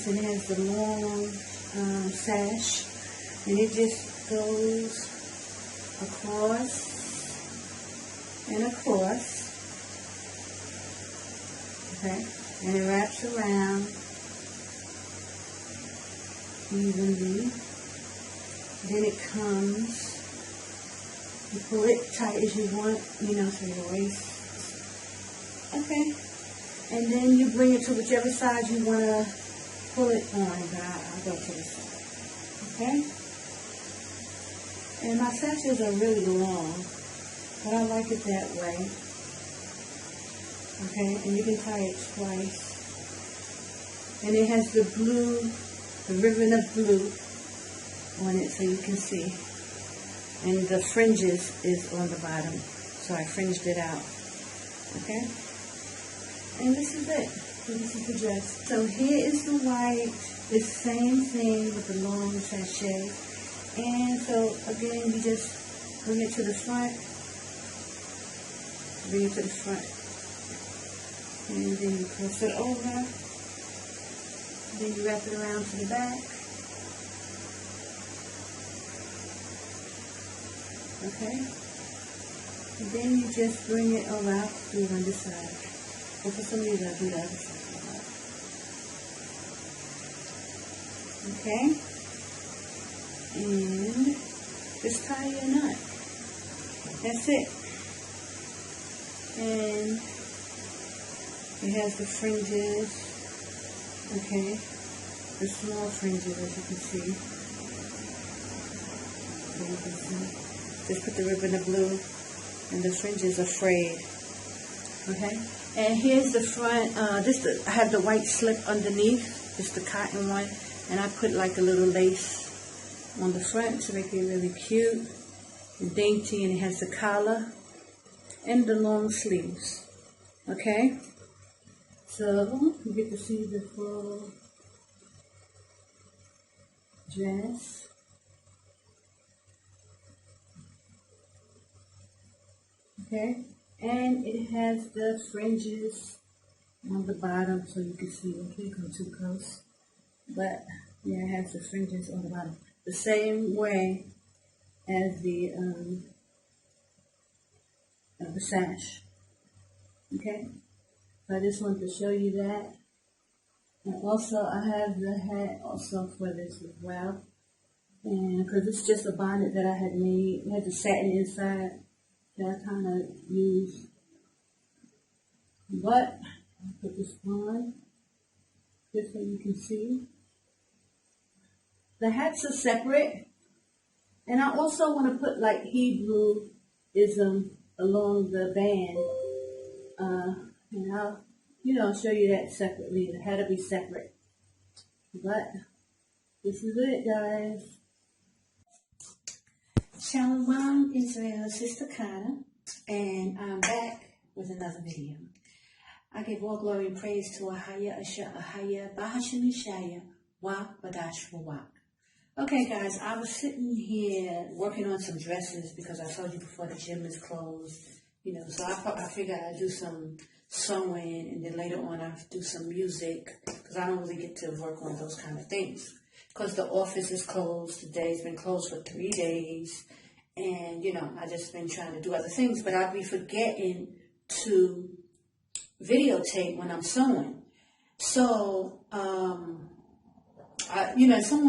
this, and it has the long sash, and it just goes across and across, okay, and it wraps around evenly. Then it comes, you pull it tight as you want, so your waist, okay, and then you bring it to whichever side you want to pull it on, but I'll go to this side, okay, and my sashes are really long, but I like it that way, okay, and you can tie it twice, and it has the blue, the ribbon of blue on it so you can see, and the fringes is on the bottom, so I fringed it out, okay, and this is it. So this is the dress. So here is the white, the same thing with the long sachet, and so again you just bring it to the front, and then you cross it over, then you wrap it around to the back. Okay, and then you just bring it around, do it on this side. But for some reason, I'll do the other side. Okay, and just tie your knot. That's it. And it has the fringes, okay, the small fringes, as you can see. So you can see. Just put the ribbon of blue, and the fringes are frayed. Okay, and here's the front. I have the white slip underneath, just the cotton one, and I put like a little lace on the front to make it really cute and dainty, and it has the collar and the long sleeves. Okay, so you get to see the full dress. Okay, and it has the fringes on the bottom so you can see. Okay, come too close, but yeah, it has the fringes on the bottom, the same way as the sash. Okay, so I just wanted to show you that, and also I have the hat also for this as well, and because it's just a bonnet that I had made, it had the satin inside that I kind of use, but I'll put this on just so you can see. The hats are separate, and I also want to put like Hebrewizm along the band, and I'll show you that separately. The hat will be separate, but this is it, guys. Shalom, Israel, Sister Kana, and I'm back with another video. I give all glory and praise to AHAYAH, Bahashim Yashaya, Wak Badash Wak. Okay, guys, I was sitting here working on some dresses because I told you before the gym is closed, so I figured I'd do some sewing, and then later on I'll do some music, because I don't really get to work on those kind of things. Because the office is closed. Today's been closed for 3 days. And, I just been trying to do other things. But I'll be forgetting to videotape when I'm sewing. So, someone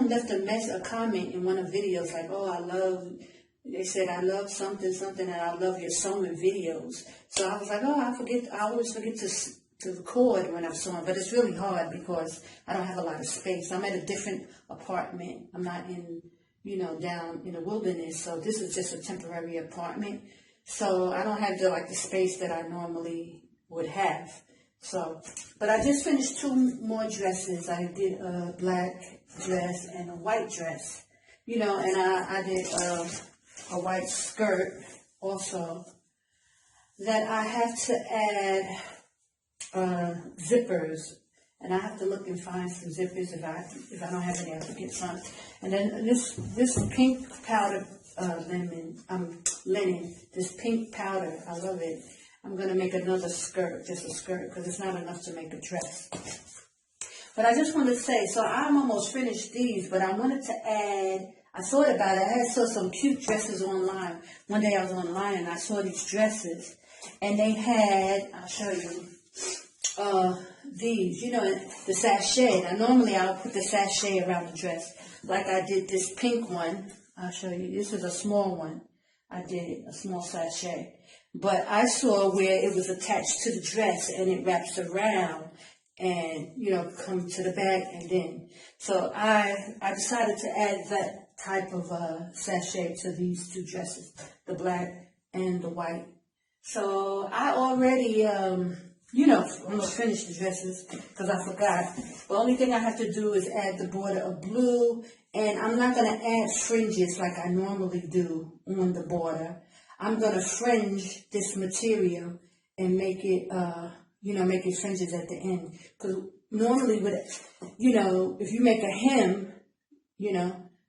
left a comment in one of the videos like, they said, I love something, and I love your sewing videos. So I was like, I always forget to record when I'm sewing, but it's really hard because I don't have a lot of space. I'm at a different apartment. I'm not in, down in the wilderness, so this is just a temporary apartment. So I don't have the space that I normally would have. So, but I just finished 2 more dresses. I did a black dress and a white dress, and I did a white skirt also that I have to add zippers, and I have to look and find some zippers. If I don't have any, I have to get some. And then this pink powder linen, this pink powder, I love it. I'm gonna make another skirt, just a skirt, because it's not enough to make a dress. But I just want to say, so I'm almost finished these, but I wanted to add, I thought about it. I saw some cute dresses online. One day I was online and I saw these dresses. And they had, I'll show you, these, the sachet. Now normally I'll put the sachet around the dress. Like I did this pink one. I'll show you. This is a small one. I did a small sachet. But I saw where it was attached to the dress and it wraps around and, come to the back and then. So I decided to add that type of sachet to these two dresses, the black and the white. So I already, I'm going to finish the dresses because I forgot. The only thing I have to do is add the border of blue, and I'm not going to add fringes like I normally do on the border. I'm going to fringe this material and make it, make it fringes at the end. Because normally, if you make a hem,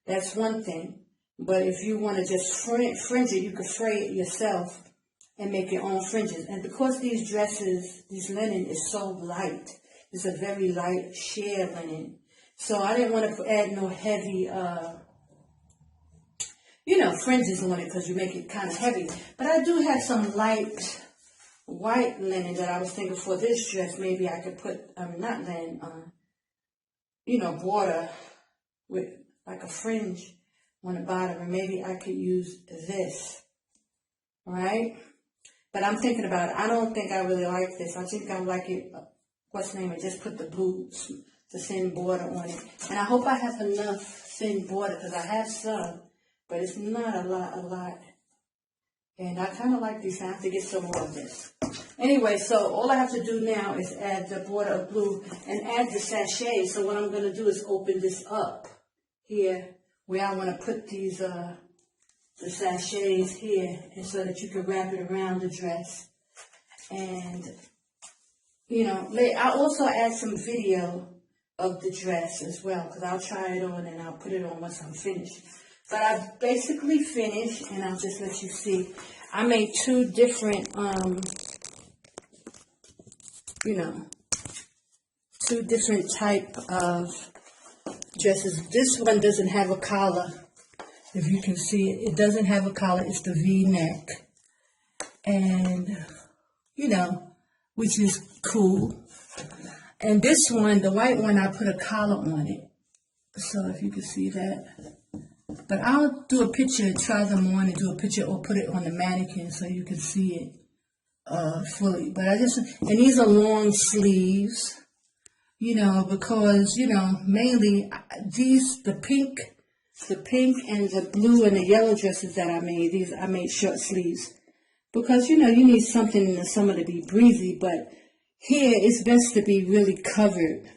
that's one thing. But if you want to just fringe it, you can fray it yourself and make your own fringes. And because these dresses, this linen is so light, it's a very light sheer linen. So I didn't want to add no heavy, fringes on it because you make it kind of heavy. But I do have some light white linen that I was thinking for this dress. Maybe I could put, not linen, border with like a fringe on the bottom. And maybe I could use this, right? But I'm thinking about it. I don't think I really like this. I think I like it, and just put the blue, the thin border on it. And I hope I have enough thin border because I have some, but it's not a lot. And I kind of like these. I have to get some more of this. Anyway, so all I have to do now is add the border of blue and add the sachet. So what I'm going to do is open this up here where I want to put these, the sachets here, and so that you can wrap it around the dress. And, I'll also add some video of the dress as well, because I'll try it on and I'll put it on once I'm finished. But I've basically finished, and I'll just let you see. I made two different, two different type of dresses. This one doesn't have a collar. If you can see it, it doesn't have a collar. It's the V-neck. And, which is cool. And this one, the white one, I put a collar on it. So if you can see that. But I'll do a picture, try them on and do a picture or put it on the mannequin so you can see it fully. But and these are long sleeves, because, mainly the pink and the blue and the yellow dresses that I made, I made short sleeves. Because, you need something in the summer to be breezy, but here it's best to be really covered.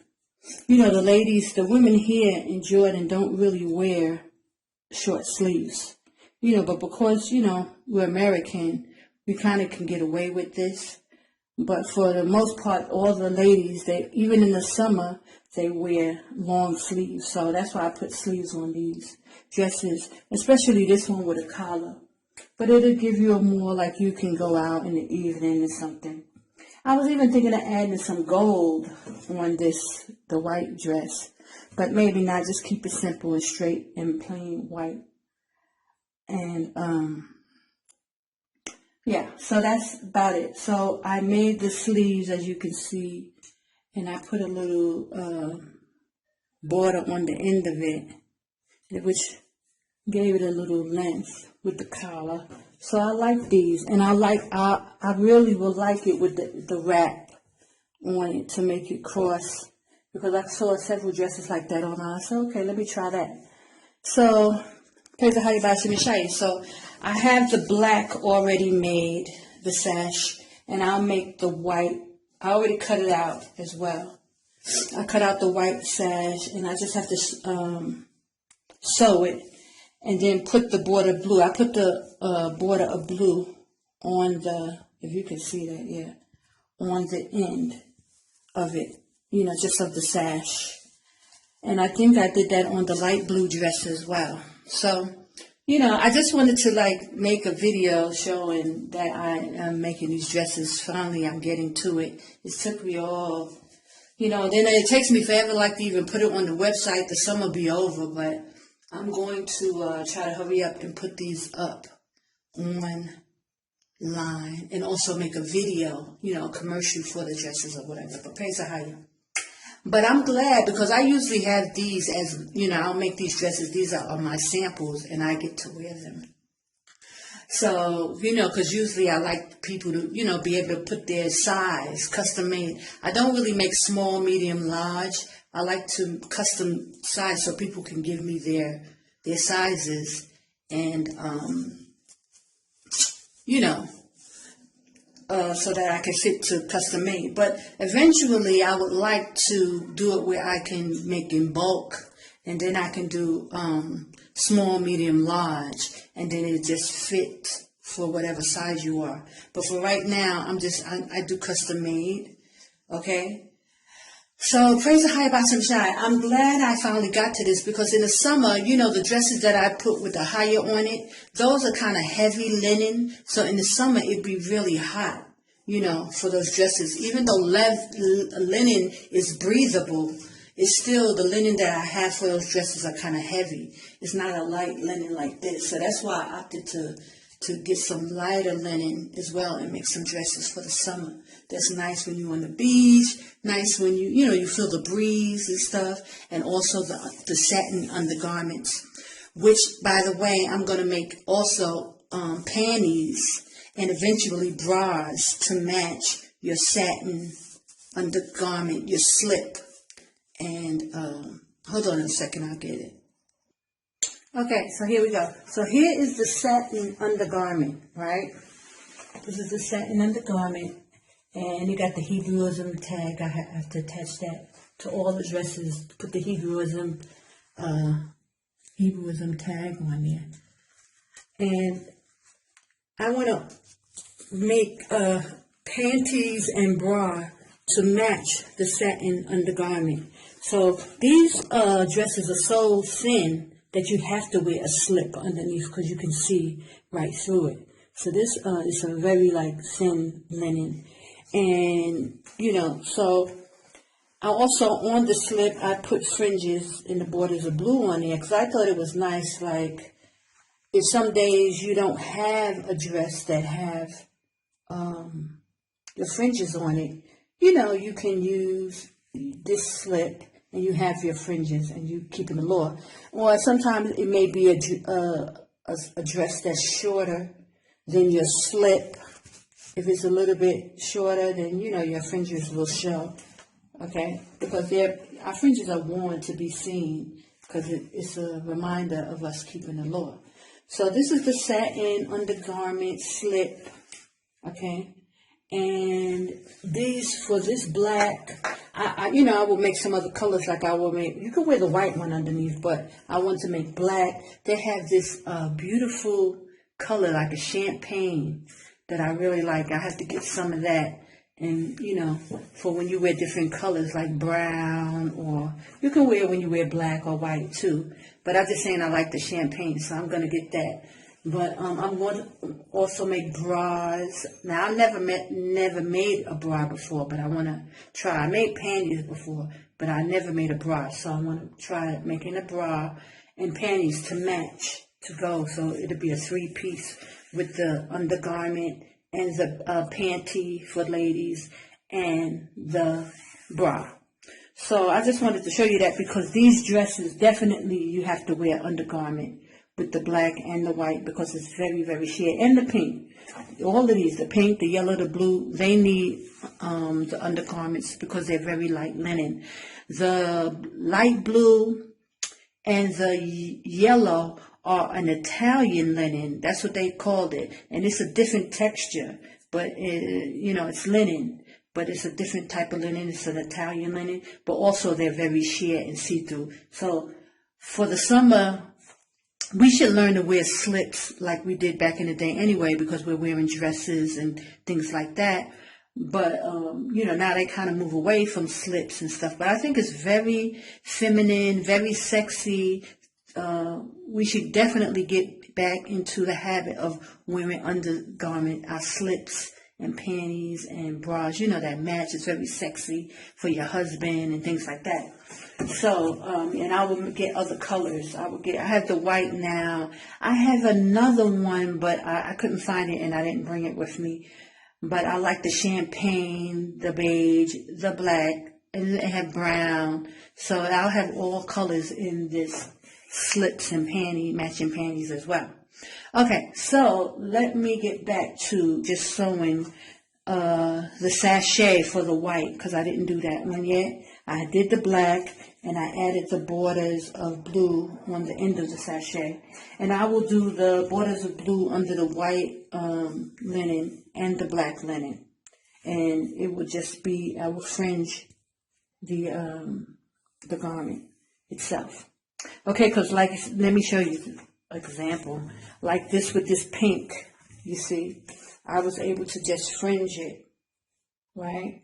The women here in Jordan don't really wear short sleeves, but because, we're American, we kind of can get away with this. But for the most part, all the ladies, even in the summer, they wear long sleeves. So that's why I put sleeves on these dresses, especially this one with a collar. But it'll give you a more like you can go out in the evening or something. I was even thinking of adding some gold on the white dress. But maybe not, just keep it simple and straight and plain white. And, yeah, so that's about it. So I made the sleeves, as you can see, and I put a little border on the end of it, which gave it a little length with the collar. So I like these, and I really will like it with the wrap on it to make it cross, because I saw several dresses like that online. I said, okay, let me try that. So, praise the Yashaya. So I have the black already made, the sash, and I'll make the white. I already cut it out as well. I cut out the white sash, and I just have to sew it, and then put the border of blue. I put the border of blue on if you can see that, yeah, on the end of it, just of the sash. And I think I did that on the light blue dress as well. So, I just wanted to make a video showing that I am making these dresses. Finally, I'm getting to it. It took me all, Then it takes me forever like to even put it on the website. The summer be over, but I'm going to try to hurry up and put these up online and also make a video, commercial for the dresses or whatever. But praise AHAYAH. But I'm glad because I usually have these as, I'll make these dresses. These are my samples and I get to wear them. So, because usually I like people to, be able to put their size, custom made. I don't really make small, medium, large. I like to custom size so people can give me their sizes and, so that I can fit to custom made. But eventually I would like to do it where I can make in bulk and then I can do small, medium, large, and then it just fit for whatever size you are. But for right now, I do custom made, okay? So praise the AHAYAH Yashaya. I'm glad I finally got to this because in the summer, the dresses that I put with the AHAYAH on it, those are kind of heavy linen. So in the summer, it'd be really hot, for those dresses. Even though linen is breathable, it's still the linen that I have for those dresses are kind of heavy. It's not a light linen like this. So that's why I opted to get some lighter linen as well and make some dresses for the summer. That's nice when you're on the beach, nice when you feel the breeze and stuff, and also the satin undergarments, which, by the way, I'm going to make also panties and eventually bras to match your satin undergarment, your slip. And hold on a second, I'll get it. Okay, so here we go. So here is the satin undergarment, right? This is the satin undergarment. And you got the Hebrewizm tag. I have to attach that to all the dresses. Put the Hebrewizm tag on there. And I want to make panties and bra to match the satin undergarment. So these dresses are so thin that you have to wear a slip underneath because you can see right through it. So this is a very thin linen. And, so I also on the slip, I put fringes in the borders of blue on there because I thought it was nice. If some days you don't have a dress that have the fringes on it, you can use this slip and you have your fringes and you keep in the law. Or sometimes it may be a dress that's shorter than your slip. If it's a little bit shorter, then, your fringes will show, okay? Because our fringes are worn to be seen because it's a reminder of us keeping the law. So this is the satin undergarment slip, okay? And for this black, I will make some other colors you can wear the white one underneath, but I want to make black. They have this beautiful color like a champagne that I really like. I have to get some of that. And, for when you wear different colors like brown, or you can wear when you wear black or white too. But I'm just saying I like the champagne, so I'm going to get that. But I'm going to also make bras. Now, I've never made a bra before, but I want to try. I made panties before, but I never made a bra. So I want to try making a bra and panties to match, to go. So it'll be a 3-piece with the undergarment and the panty for ladies and the bra. So I just wanted to show you that because these dresses, definitely you have to wear undergarment with the black and the white because it's very, very sheer. And the pink. All of these, the pink, the yellow, the blue, they need the undergarments because they're very light linen. The light blue and the yellow are an Italian linen. That's what they called it. And it's a different texture, but it's linen, but it's a different type of linen. It's an Italian linen, but also they're very sheer and see-through. So for the summer, we should learn to wear slips like we did back in the day anyway, because we're wearing dresses and things like that. But, now they kind of move away from slips and stuff. But I think it's very feminine, very sexy. We should definitely get back into the habit of wearing undergarment, our slips and panties and bras, you know, that match is very sexy for your husband and things like that. So, and I would get other colors. I have the white now. I have another one, but I couldn't find it and I didn't bring it with me. But I like the champagne, the beige, the black, and they have brown. So I'll have all colors in this slips and matching panties as well. Okay, so let me get back to just sewing the sachet for the white, because I didn't do that one yet. I did the black and I added the borders of blue on the end of the sachet. And I will do the borders of blue under the white linen and the black linen. And it will just be, I will fringe the garment itself. Okay, because like, let me show you an example. Like this with this pink, you see, I was able to just fringe it, right?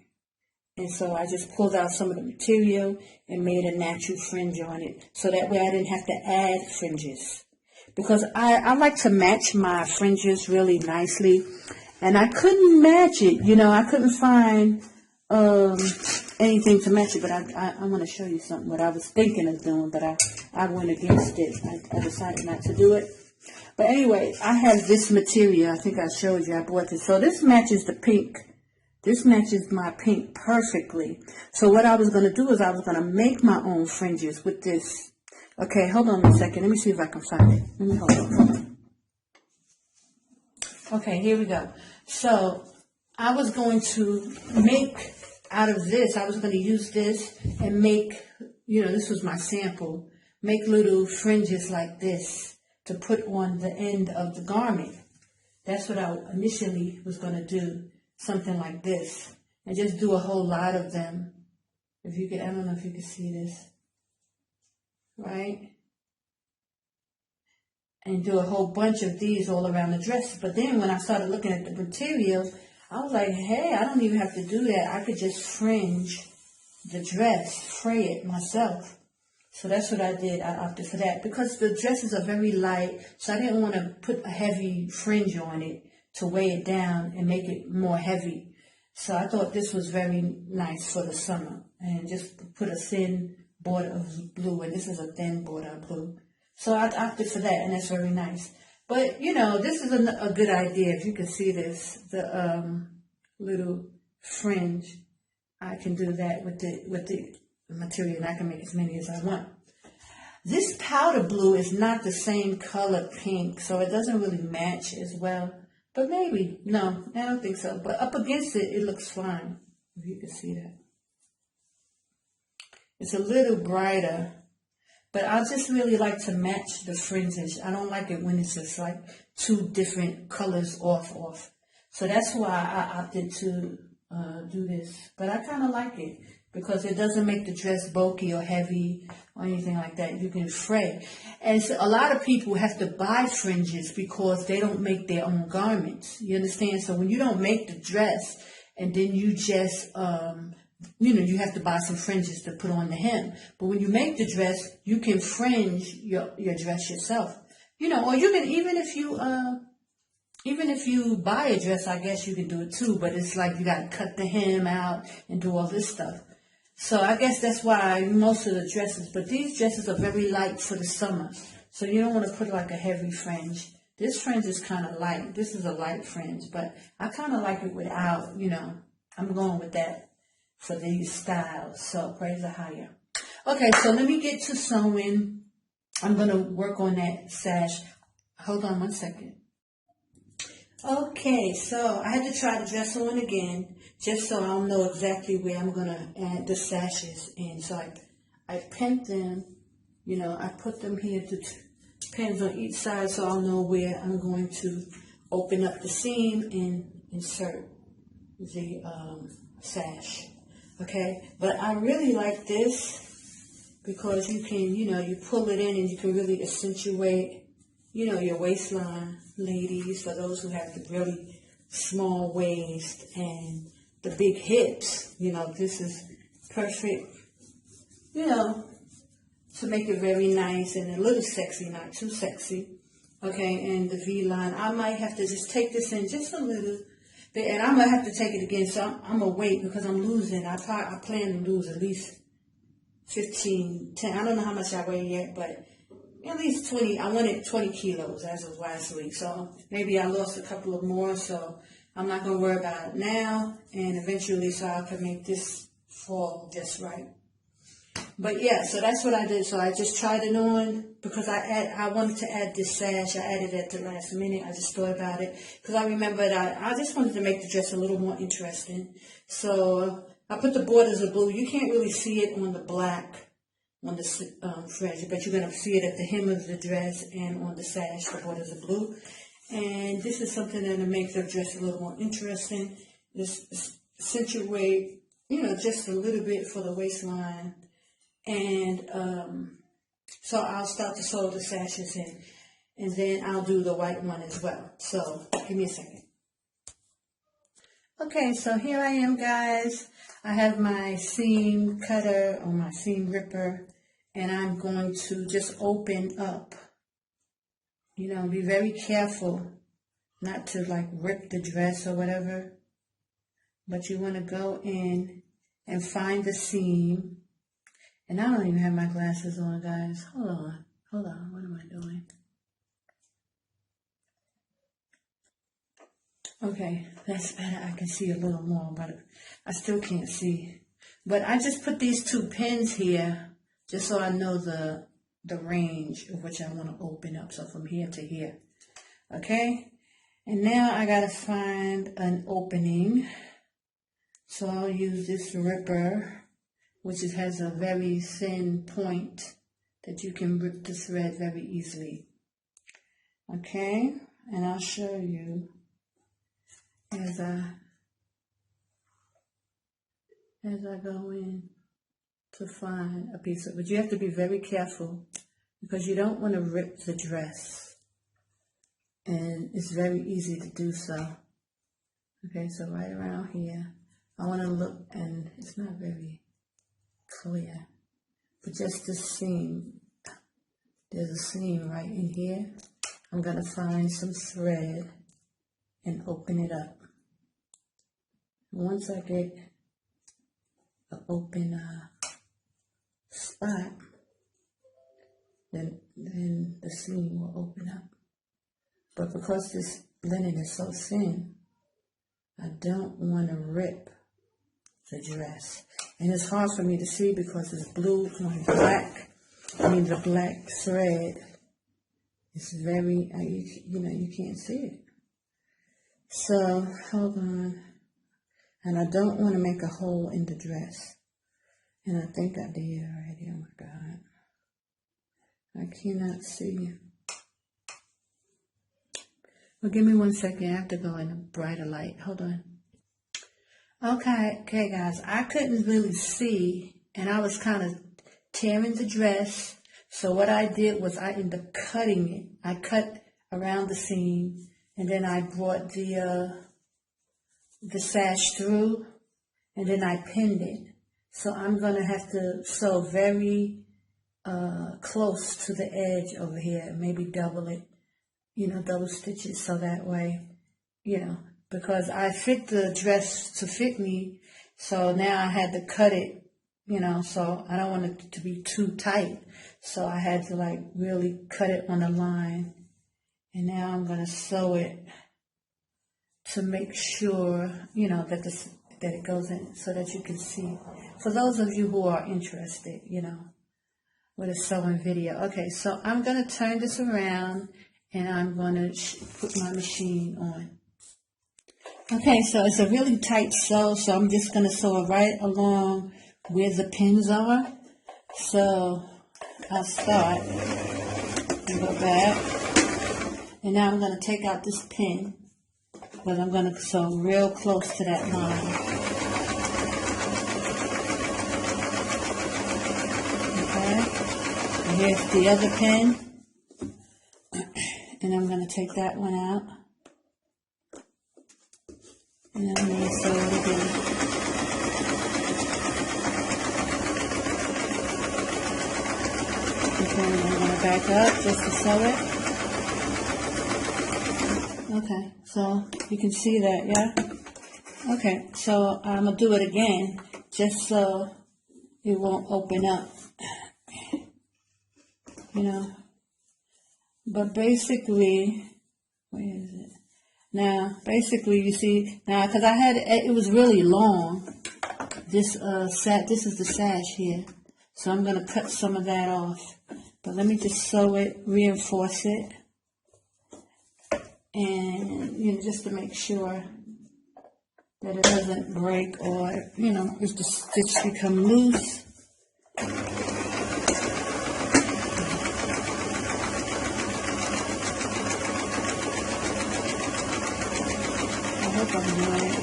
And so I just pulled out some of the material and made a natural fringe on it. So that way I didn't have to add fringes. Because I like to match my fringes really nicely. And I couldn't match it, you know, I couldn't find anything to match it. But I want to show you something, what I was thinking of doing, but I went against it. I decided not to do it. But anyway, I have this material. I think I showed you. I bought this. So this matches the pink. This matches my pink perfectly. So what I was going to do is I was going to make my own fringes with this. Okay, hold on a second. Let me see if I can find it. Let me hold on. Okay, here we go. So I was going to make out of this, I was going to use this and make, you know, this was my sample, make little fringes like this to put on the end of the garment. That's what I initially was going to do. Something like this, and just do a whole lot of them. If you could, I don't know if you can see this, right? And do a whole bunch of these all around the dress. But then when I started looking at the material, I was like, hey, I don't even have to do that. I could just fringe the dress, fray it myself. So that's what I did. I opted for that because the dresses are very light, so I didn't want to put a heavy fringe on it to weigh it down and make it more heavy. So I thought this was very nice for the summer. And just put a thin border of blue, and this is a thin border of blue. So I opted for that, and that's very nice. But, you know, this is a good idea. If you can see this, the little fringe, I can do that with the material, and I can make as many as I want. This powder blue is not the same color pink, so it doesn't really match as well. But maybe, no, I don't think so. But up against it, it looks fine, if you can see that. It's a little brighter, but I just really like to match the fringes. I don't like it when it's just like two different colors off. So that's why I opted to do this. But I kind of like it because it doesn't make the dress bulky or heavy or anything like that. You can fray. And so a lot of people have to buy fringes because they don't make their own garments. You understand? So when you don't make the dress and then you just, you know, you have to buy some fringes to put on the hem. But when you make the dress, you can fringe your dress yourself. You know, or you can, even if you buy a dress, I guess you can do it too. But it's like you got to cut the hem out and do all this stuff. So I guess that's why most of the dresses, but these dresses are very light for the summer. So you don't want to put like a heavy fringe. This fringe is kind of light. This is a light fringe, but I kind of like it without, you know, I'm going with that for these styles. So praise AHAYAH. Okay, so let me get to sewing. I'm going to work on that sash. Hold on one second. Okay, so I had to try the dress on again, just so I'll know exactly where I'm going to add the sashes in. So I pinned them, you know, I put them here to pins on each side so I'll know where I'm going to open up the seam and insert the sash. Okay, but I really like this because you can, you know, you pull it in and you can really accentuate, you know, your waistline, ladies, for those who have the really small waist and the big hips. You know, this is perfect, you know, to make it very nice and a little sexy, not too sexy. Okay, and the V-line, I might have to just take this in just a little And I'm going to have to take it again, so I'm going to wait because I'm losing. I plan to lose at least 15, 10. I don't know how much I weigh yet, but at least 20. I wanted 20 kilos as of last week. So maybe I lost a couple of more, so I'm not going to worry about it now. And eventually, so I can make this fall just right. But yeah, so that's what I did. So I just tried it on because I wanted to add this sash. I added it at the last minute. I just thought about it because I remembered I just wanted to make the dress a little more interesting. So I put the borders of blue. You can't really see it on the black on the fringe, but you're going to see it at the hem of the dress and on the sash, the borders of blue. And this is something that will make the dress a little more interesting. Just accentuate, just a little bit for the waistline. And so I'll start to sew the sashes in, and then I'll do the white one as well. So give me a second. Okay, so here I am, guys. I have my seam cutter or my seam ripper, and I'm going to just open up. Be very careful not to like rip the dress or whatever, but you want to go in and find the seam. And I don't even have my glasses on, guys. Hold on. What am I doing? Okay, that's better. I can see a little more, but I still can't see. But I just put these 2 pins here just so I know the range of which I want to open up. So from here to here. Okay? And now I got to find an opening. So I'll use this ripper, which has a very thin point that you can rip the thread very easily. Okay, and I'll show you as I go in to find a piece of, but you have to be very careful because you don't want to rip the dress, and it's very easy to do so. Okay, so right around here, I want to look, and it's not very clear, but just the seam. There's a seam right in here. I'm going to find some thread and open it up. Once I get an open spot, then the seam will open up. But because this linen is so thin, I don't want to rip the dress. And it's hard for me to see because it's blue on black. The black thread is very, you can't see it. So, hold on. And I don't want to make a hole in the dress. And I think I did already. Oh my God. I cannot see. Well, give me 1 second. I have to go in a brighter light. Hold on. Okay, guys. I couldn't really see, and I was kind of tearing the dress. So what I did was I ended up cutting it. I cut around the seam, and then I brought the sash through, and then I pinned it. So I'm going to have to sew very close to the edge over here, maybe double it, double stitch it so that way, because I fit the dress to fit me, so now I had to cut it, so I don't want it to be too tight, so I had to like really cut it on the line, and now I'm going to sew it to make sure, that it goes in so that you can see. For those of you who are interested, with a sewing video. Okay, so I'm going to turn this around and I'm going to put my machine on. Okay, so it's a really tight sew, so I'm just going to sew it right along where the pins are. So I'll start and go back. And now I'm going to take out this pin, but I'm going to sew real close to that line. Okay, and here's the other pin. And I'm going to take that one out. And I'm going to sew it again. Okay, and I'm going to back up just to sew it. Okay, so you can see that, yeah? Okay, so I'm going to do it again just so it won't open up, you know. But basically, where is it? Now, basically, you see, now, because it was really long. This this is the sash here. So I'm going to cut some of that off. But let me just sew it, reinforce it. And, you know, just to make sure that it doesn't break or, you know, if the stitch become loose. I hope I'm right.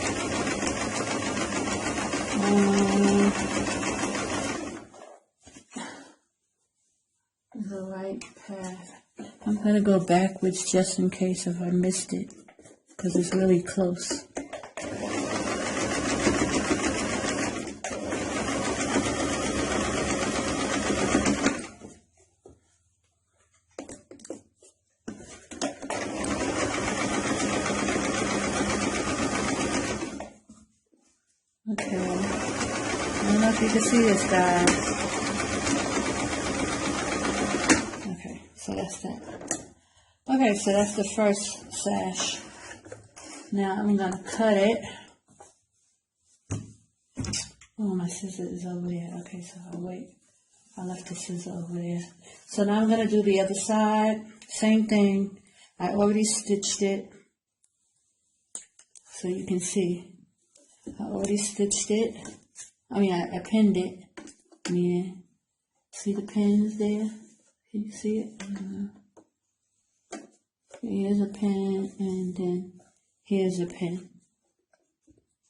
The right path. I'm going to go backwards just in case if I missed it, because it's really close. Okay, I don't know if you can see this, guys. Okay, so that's that. Okay, so that's the first sash. Now I'm going to cut it. Oh, my scissors is over there. Okay, so I'll wait. I left the scissors over there. So now I'm going to do the other side. Same thing. I already stitched it. So you can see. I already stitched it. I mean, I pinned it. Yeah. See the pins there? Can you see it? Here's a pin, and then here's a pin.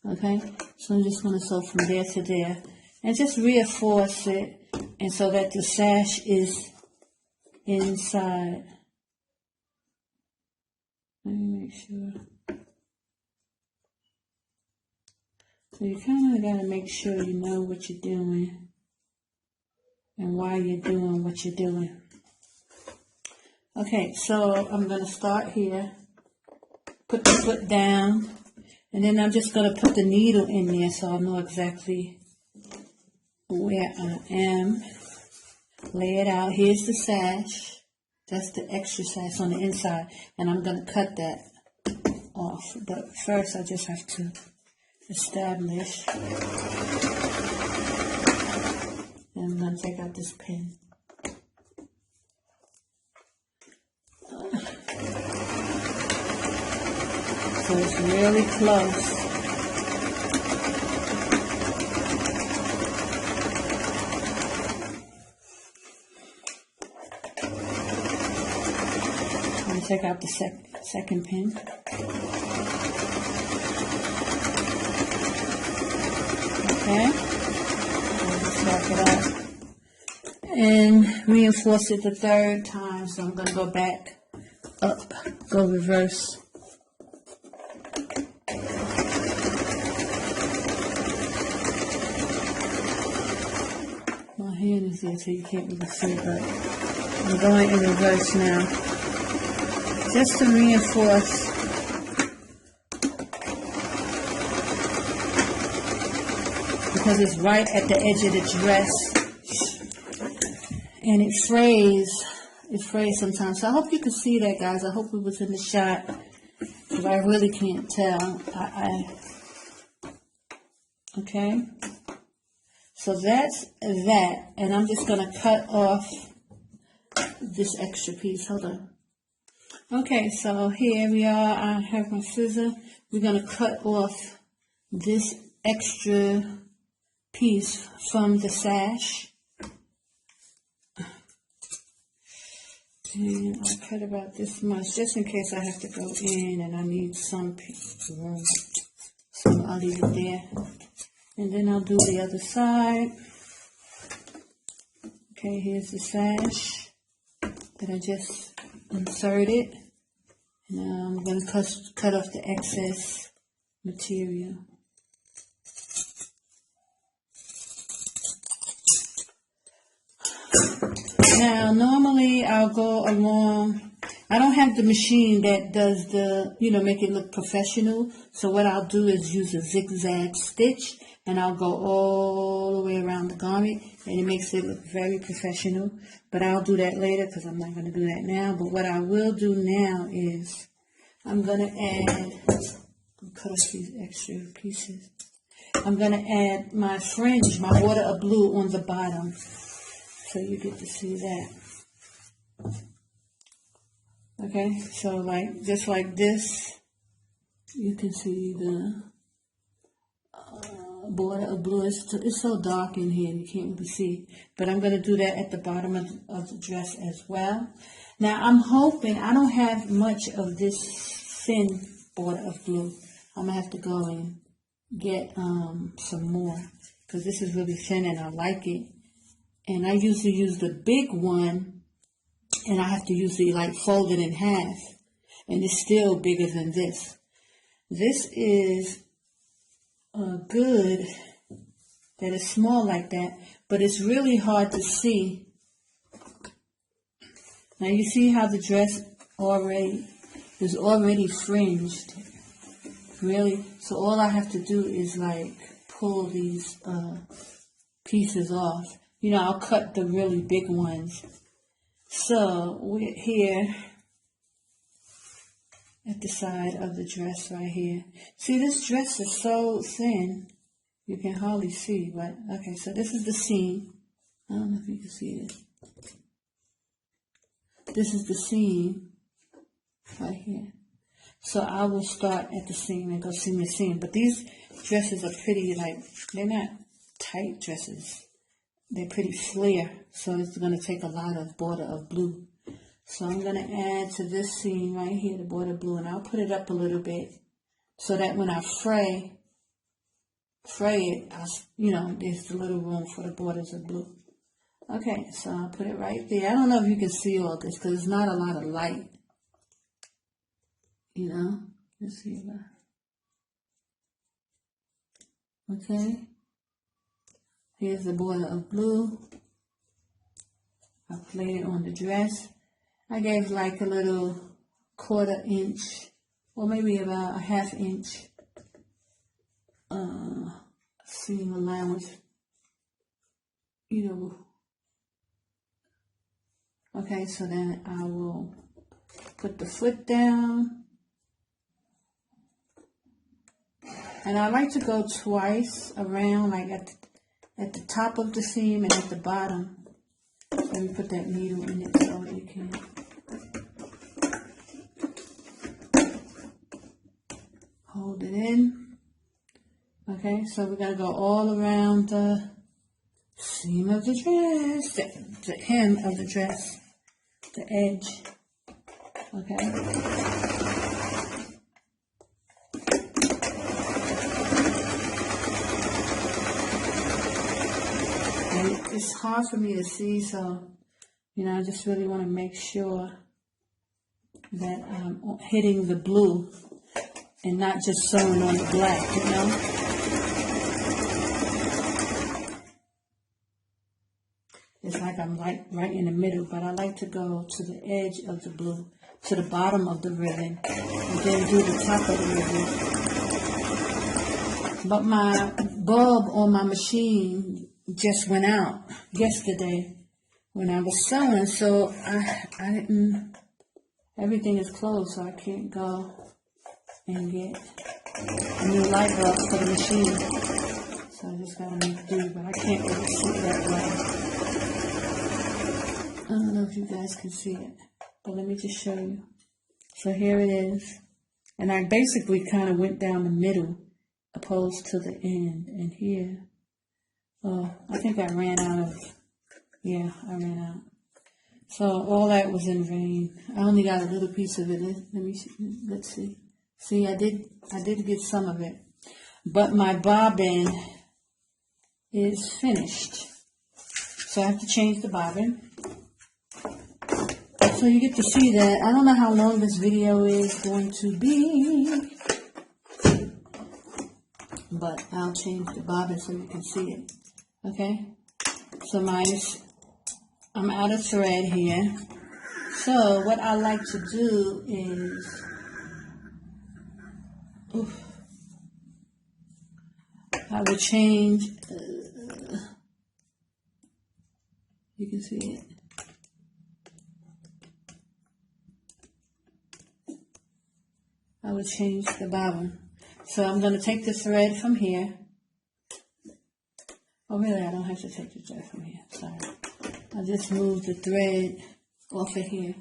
Okay? So I'm just going to sew from there to there. And just reinforce it, and so that the sash is inside. Let me make sure. So you kind of got to make sure you know what you're doing and why you're doing what you're doing. Okay, so I'm going to start here, put the foot down, and then I'm just going to put the needle in there so I'll know exactly where I am. Lay it out. Here's the sash. That's the extra sash on the inside, and I'm going to cut that off. But first I just have to establish. And I'm going to take out this pin. So it's really close. I'm going to take out the second pin. Okay. Just back it up. And reinforce it the third time. So I'm going to go back up, go reverse. My hand is there so you can't really see, but I'm going in reverse now. Just to reinforce because it's right at the edge of the dress and it frays sometimes. So I hope you can see that, guys. I hope it was in the shot because I really can't tell. Okay. So that's that, and I'm just going to cut off this extra piece. Hold on. Okay, so here we are. I have my scissor. We're going to cut off this extra piece from the sash. And I'll cut about this much, just in case I have to go in and I need some room. So I'll leave it there. And then I'll do the other side. Okay, here's the sash that I just inserted. Now I'm going to cut off the excess material. Now, normally I'll go along, I don't have the machine that does the, make it look professional. So what I'll do is use a zigzag stitch, and I'll go all the way around the garment, and it makes it look very professional. But I'll do that later because I'm not going to do that now. But what I will do now is I'm going to add, cut off these extra pieces. I'm going to add my fringe, my border of blue on the bottom. So you get to see that. Okay, so just like this, you can see the border of blue. It's so dark in here, you can't really see. But I'm going to do that at the bottom of the dress as well. Now, I'm hoping, I don't have much of this thin border of blue. I'm going to have to go and get some more, because this is really thin and I like it. And I usually use the big one, and I have to usually fold it in half, and it's still bigger than this. This is good that it's small like that, but it's really hard to see. Now you see how the dress is already fringed, really. So all I have to do is pull these pieces off. I'll cut the really big ones. So we're here at the side of the dress right here. See, this dress is so thin, you can hardly see, but okay, so this is the seam. I don't know if you can see it. This is the seam right here. So I will start at the seam and go seam to seam. But these dresses are pretty, they're not tight dresses. They're pretty flare, so it's going to take a lot of border of blue. So I'm going to add to this seam right here, the border blue, and I'll put it up a little bit so that when I fray it, there's a little room for the borders of blue. Okay, so I'll put it right there. I don't know if you can see all this because it's not a lot of light. Let's see if okay. Here's the border of blue. I laid it on the dress. I gave a little 1/4 inch, or maybe about a 1/2 inch seam allowance. Okay, so then I will put the foot down. And I like to go twice around, at the top of the seam and at the bottom. Let me put that needle in it so you can. Hold it in. Okay, so we're going to go all around the seam of the dress, the hem of the dress, the edge. Okay. It's hard for me to see, so, I just really want to make sure that I'm hitting the blue and not just sewing on the black, It's like I'm right in the middle, but I like to go to the edge of the blue, to the bottom of the ribbon, and then do the top of the ribbon. But my bulb on my machine just went out yesterday when I was sewing, so I didn't, everything is closed, so I can't go and get a new light bulb for the machine. So I just gotta make do, but I can't really see that well. I don't know if you guys can see it, but let me just show you. So here it is, and I basically kind of went down the middle opposed to the end, and here. Oh, I think I ran out of, I ran out. So all that was in vain. I only got a little piece of it. Let's see. See, I did get some of it. But my bobbin is finished. So I have to change the bobbin. So you get to see that. I don't know how long this video is going to be, but I'll change the bobbin so you can see it. Okay, so I'm out of thread here. So what I like to do is, I would change, you can see it. I would change the bobbin. So I'm going to take the thread from here. Oh, really, I don't have to take the thread from here. Sorry. I just moved the thread off of here.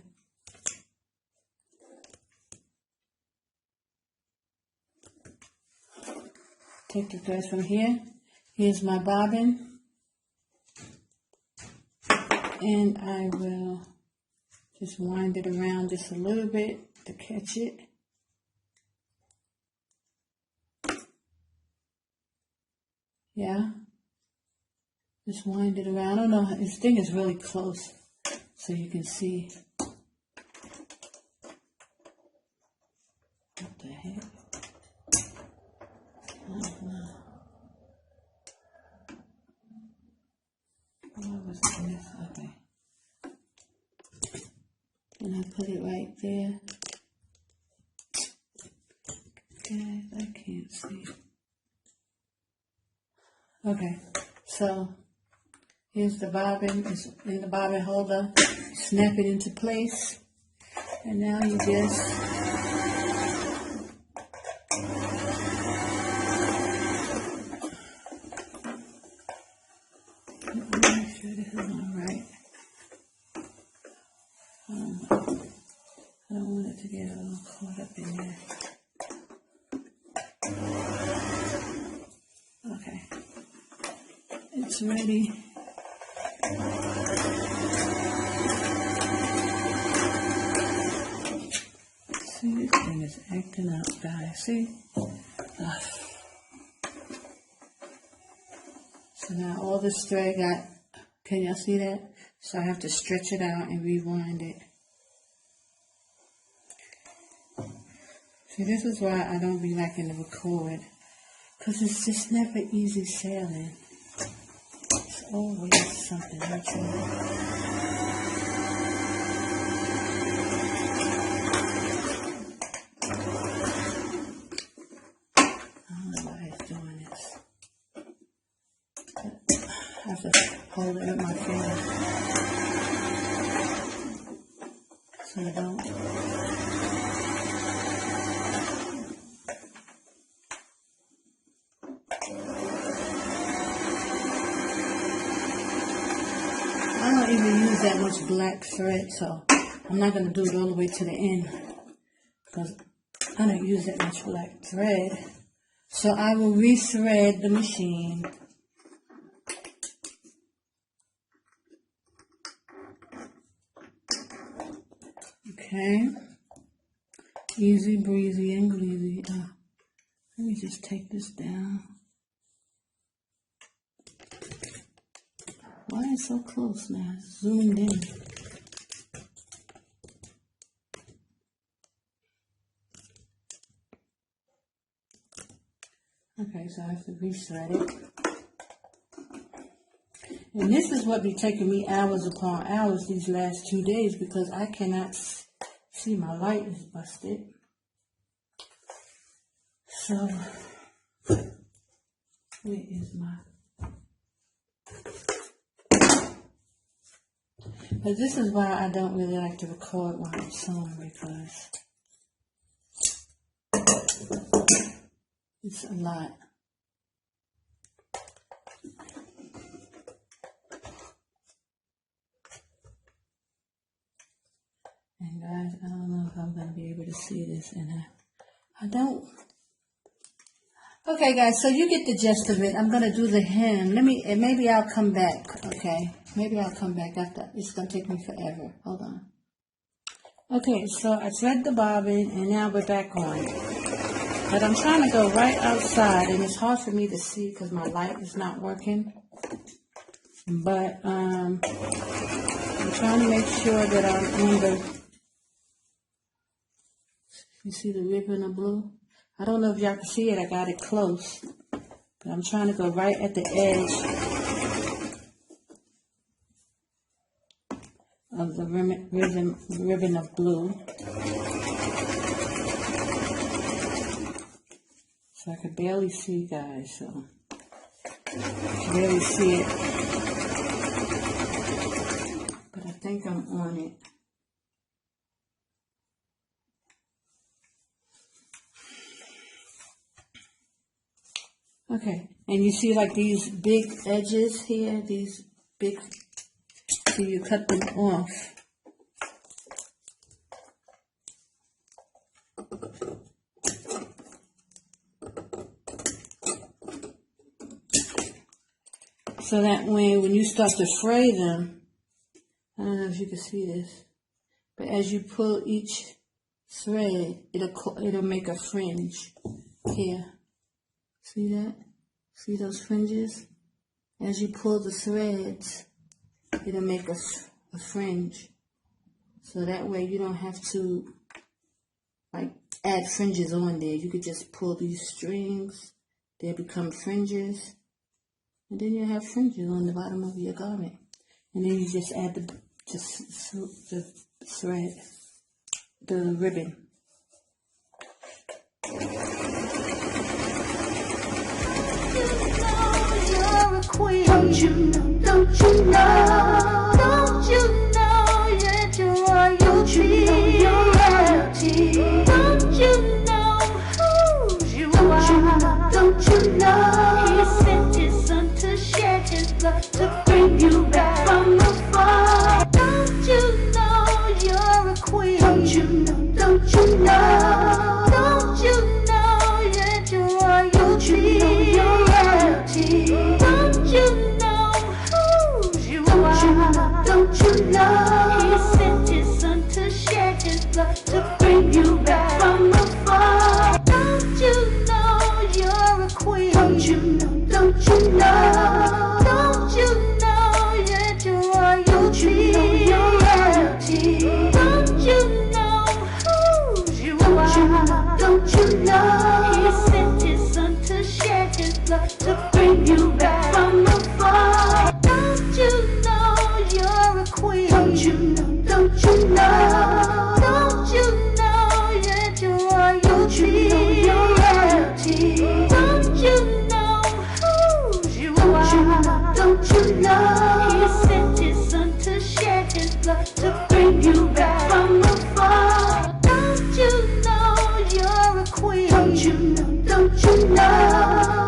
Take the thread from here. Here's my bobbin. And I will just wind it around just a little bit to catch it. Yeah. Just wind it around. I don't know, this thing is really close, so you can see. What the heck? I don't know. What was this? Okay. And I put it right there. Guys, I can't see. Okay, so here's the bobbin. It's in the bobbin holder. Snap it into place. And now you just make sure this is all right. I don't want it to get all caught up in there. Okay. It's ready. See, this thing is acting up, guys. See? So now all this thread got, can y'all see that? So I have to stretch it out and rewind it. See, this is why I don't be liking to record. Because it's just never easy sailing. It's always something. I don't know why it's doing this. I have to hold it with my finger. So I don't. I don't even use that much black thread, so I'm not going to do it all the way to the end because I don't use that much black thread. So I will rethread the machine. Okay. Easy breezy and greasy. Let me just take this down. Why is it so close now? It's zoomed in. Okay, so I have to rethread it. And this is what be taking me hours upon hours these last 2 days because I cannot see, my light is busted. So, where is my... But this is why I don't really like to record while I'm sewing because it's a lot. And guys, I don't know if I'm going to be able to see this, and I don't. Okay, guys, so you get the gist of it. I'm going to do the hem. Maybe I'll come back, okay? Maybe I'll come back after. It's going to take me forever. Hold on. Okay, so I thread the bobbin, and now we're back on. But I'm trying to go right outside, and it's hard for me to see because my light is not working. But I'm trying to make sure that I'm on the... You see the ribbon of blue? I don't know if y'all can see it. I got it close. But I'm trying to go right at the edge of a ribbon of blue. So I could barely see, guys, so barely see it. But I think I'm on it. Okay, and you see like these big edges here, these big, so you cut them off. So that way when you start to fray them, I don't know if you can see this, but as you pull each thread, it'll make a fringe here. See that? See those fringes? As you pull the threads, it'll make a fringe. So that way you don't have to like add fringes on there. You could just pull these strings, they become fringes, and then you have fringes on the bottom of your garment. And then you just add the thread, the ribbon. You're a queen. Don't you know? Don't you know? Don't you know that you're royalty? Your royalty. Don't you know who you are? Don't you know? He sent his son to shed his blood to bring you back from the fall. Don't you know you're a queen? Don't you know? Don't you know? Don't you know that you're royalty? Your royalty. Don't you know who you are? Don't you know? He sent his son to shed his blood to bring you back from the fall. Don't you know you're a queen? Don't you know? Don't you know? Don't you know that you're royalty? Your royalty. Don't you know who you are? Don't you know? He sent his son to shed his blood to bring you back from the fall. Don't you know you're a queen? Don't you know? Don't you know? Don't you know that you're royalty? Your royalty. Don't you know who you are? Don't you know? He sent his son to shed his blood to bring you back from the fall. Don't you know you're a queen? Don't you know? Don't you know?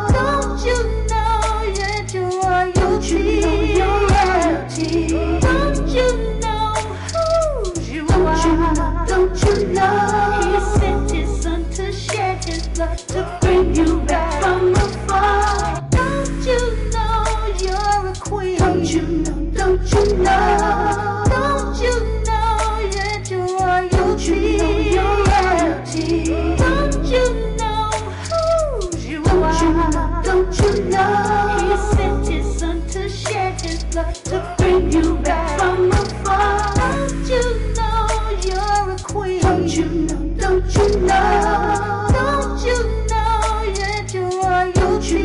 Don't you know that you're royalty? Your royalty. Don't you know who you are? Don't you know? He sent his son to shed his blood to bring you back from the fall. Don't you know you're a queen? Don't you know? Don't you know? Don't you know that you're royalty? Your royalty. Don't you know who you are? Don't you know? He sent his son to shed his blood to bring you back from the fall. Don't you know you're a queen? Don't you know? Don't you know? Don't you know that you're royalty?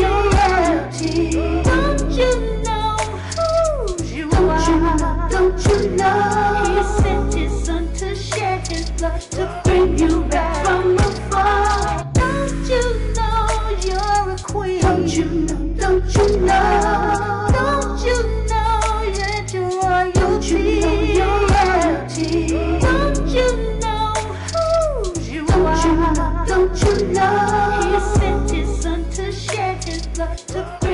Your royalty. Don't you know who you are? Don't you know? He sent his son to shed his blood to bring you back from the fall. Don't you know you're a queen? Don't you know? Don't you know? Don't you know that you're royalty? Your royalty. Don't you know who you are? Don't you know? He sent his son to shed his blood to